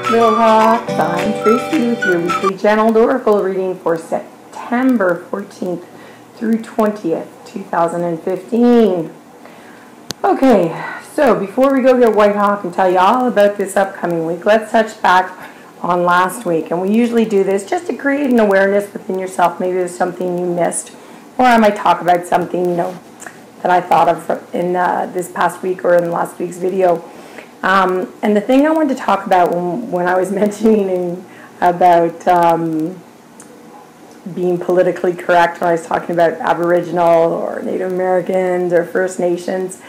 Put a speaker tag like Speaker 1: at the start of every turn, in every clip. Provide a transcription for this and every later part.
Speaker 1: Whitehawk. I'm Tracy with your weekly channeled oracle reading for September 14th through 20th, 2015. Okay, so before we go get Whitehawk and tell you all about this upcoming week, let's touch back on last week. And we usually do this just to create an awareness within yourself. Maybe there's something you missed, or I might talk about something, that I thought of in this past week or in last week's video. And the thing I wanted to talk about when I was mentioning about being politically correct, when I was talking about Aboriginal or Native Americans or First Nations,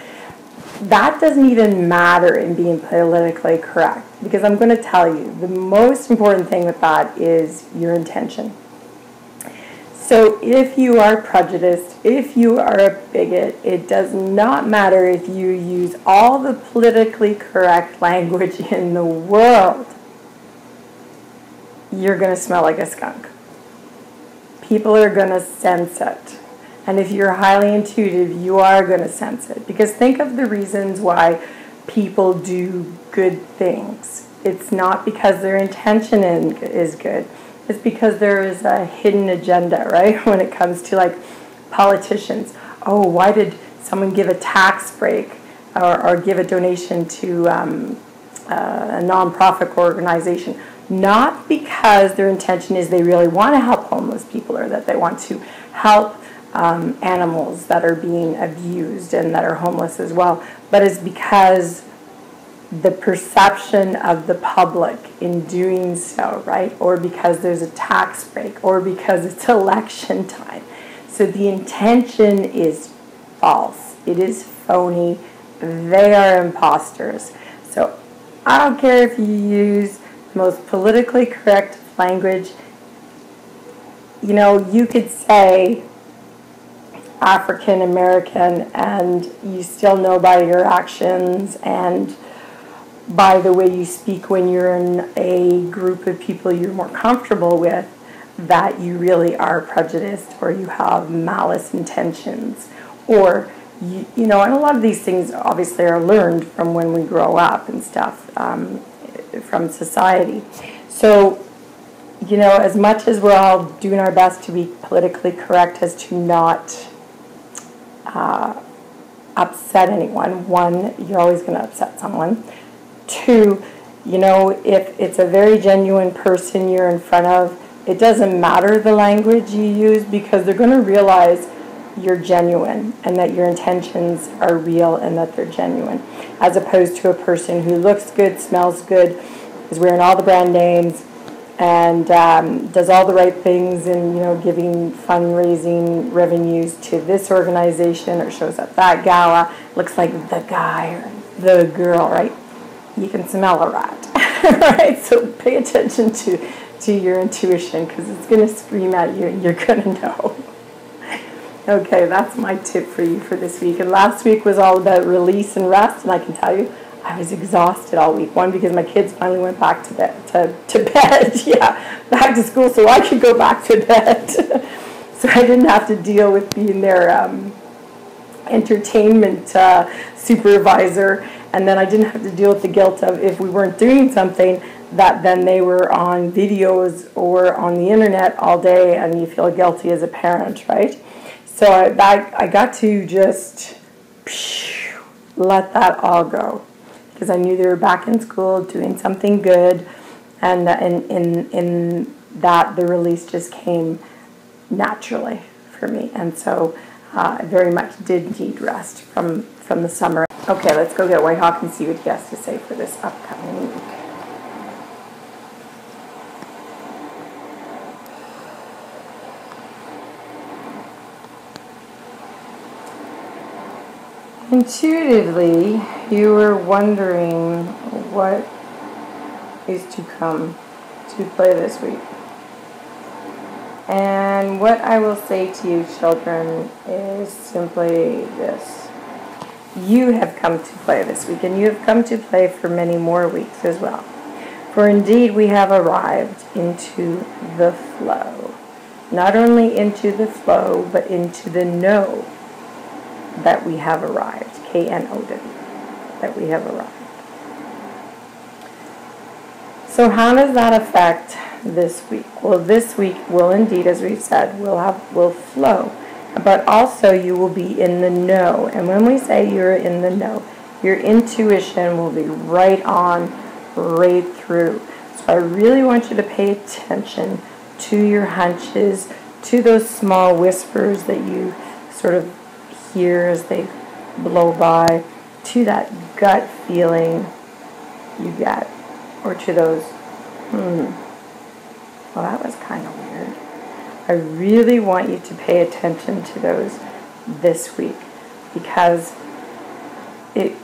Speaker 1: that doesn't even matter in being politically correct, because I'm going to tell you the most important thing with that is your intention. So if you are prejudiced, if you are a bigot, it does not matter if you use all the politically correct language in the world. You're going to smell like a skunk. People are going to sense it. And if you're highly intuitive, you are going to sense it. Because think of the reasons why people do good things. It's not because their intention is good. It's because there is a hidden agenda, right? When it comes to like politicians. Oh, why did someone give a tax break or give a donation to a nonprofit organization? Not because their intention is they really want to help homeless people or that they want to help animals that are being abused and that are homeless as well, but it's because the perception of the public in doing so, right? Or because there's a tax break, or because it's election time. So the intention is false. It is phony. They are imposters. So I don't care if you use the most politically correct language. You could say African American and you still know by your actions and by the way you speak when you're in a group of people you're more comfortable with, that you really are prejudiced or you have malice intentions. Or, and a lot of these things obviously are learned from when we grow up and stuff, from society. So, as much as we're all doing our best to be politically correct as to not upset anyone, one, you're always going to upset someone. Two, if it's a very genuine person you're in front of, it doesn't matter the language you use, because they're going to realize you're genuine and that your intentions are real and that they're genuine, as opposed to a person who looks good, smells good, is wearing all the brand names, and does all the right things and, giving fundraising revenues to this organization or shows up that gala, looks like the guy or the girl, right? You can smell a rat, right? So pay attention to your intuition, because it's going to scream at you and you're going to know. Okay, that's my tip for you for this week. And last week was all about release and rest, and I can tell you I was exhausted all week. One, because my kids finally went back to bed. Yeah, back to school, so I could go back to bed. So I didn't have to deal with being their entertainment supervisor. And then I didn't have to deal with the guilt of, if we weren't doing something, that then they were on videos or on the internet all day, and you feel guilty as a parent, right? So I got to just let that all go, because I knew they were back in school doing something good, and in that the release just came naturally for me. And so I very much did need rest from the summer. Okay, let's go get Whitehawk and see what he has to say for this upcoming week. Intuitively, you were wondering what is to come to play this week. And what I will say to you, children, is simply this. You have come to play this week, and you have come to play for many more weeks as well. For indeed, we have arrived into the flow. Not only into the flow, but into the know that we have arrived. K-N-O-W, that we have arrived. So how does that affect this week? Well, this week will indeed, as we've said, will flow. But also you will be in the know. And when we say you're in the know, your intuition will be right on, right through. So I really want you to pay attention to your hunches, to those small whispers that you sort of hear as they blow by, to that gut feeling you get, or to those, well, that was kind of weird. I really want you to pay attention to those this week, because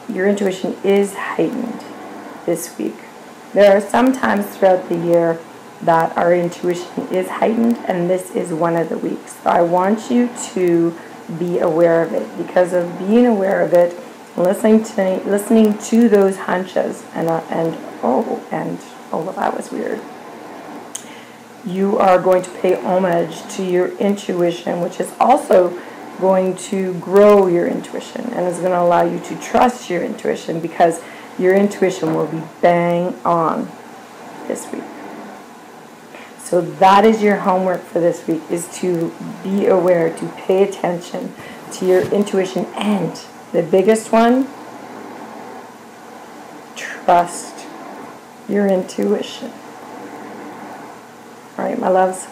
Speaker 1: your intuition is heightened this week. There are some times throughout the year that our intuition is heightened, and this is one of the weeks. So I want you to be aware of it. Because of being aware of it, listening to those hunches, oh, well, that was weird. You are going to pay homage to your intuition, which is also going to grow your intuition and is going to allow you to trust your intuition, because your intuition will be bang on this week. So that is your homework for this week, is to be aware, to pay attention to your intuition, and the biggest one, trust your intuition. All right, my loves,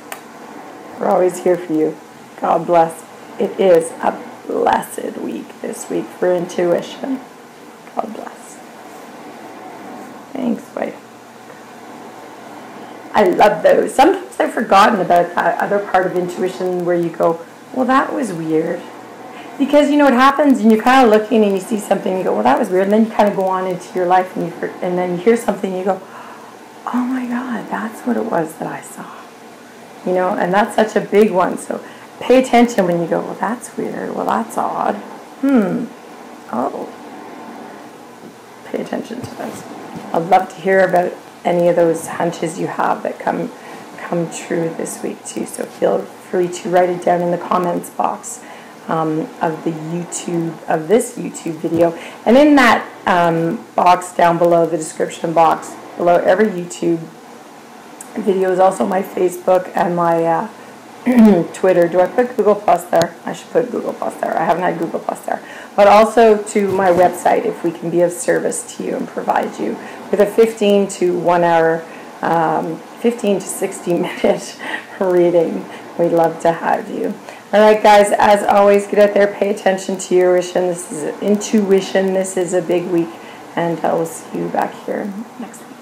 Speaker 1: we're always here for you. God bless. It is a blessed week this week for intuition. God bless. Thanks, White. I love those. Sometimes I've forgotten about that other part of intuition where you go, well, that was weird. Because, you know, it happens and you're kind of looking and you see something and you go, well, that was weird. And then you kind of go on into your life and then you hear something and you go, oh my God, that's what it was that I saw. You know, and that's such a big one. So pay attention when you go, well, that's weird. Well, that's odd. Oh. Pay attention to those. I'd love to hear about any of those hunches you have that come true this week too. So feel free to write it down in the comments box of this YouTube video. And in that box down below, the description box below every YouTube video, is also my Facebook and my Twitter. Do I put Google Plus there? I should put Google Plus there. I haven't had Google Plus there. But also to my website, if we can be of service to you and provide you with a 15 to 60 minute reading. We'd love to have you. All right, guys, as always, get out there, pay attention to your intuition. This is a big week, and I will see you back here next week.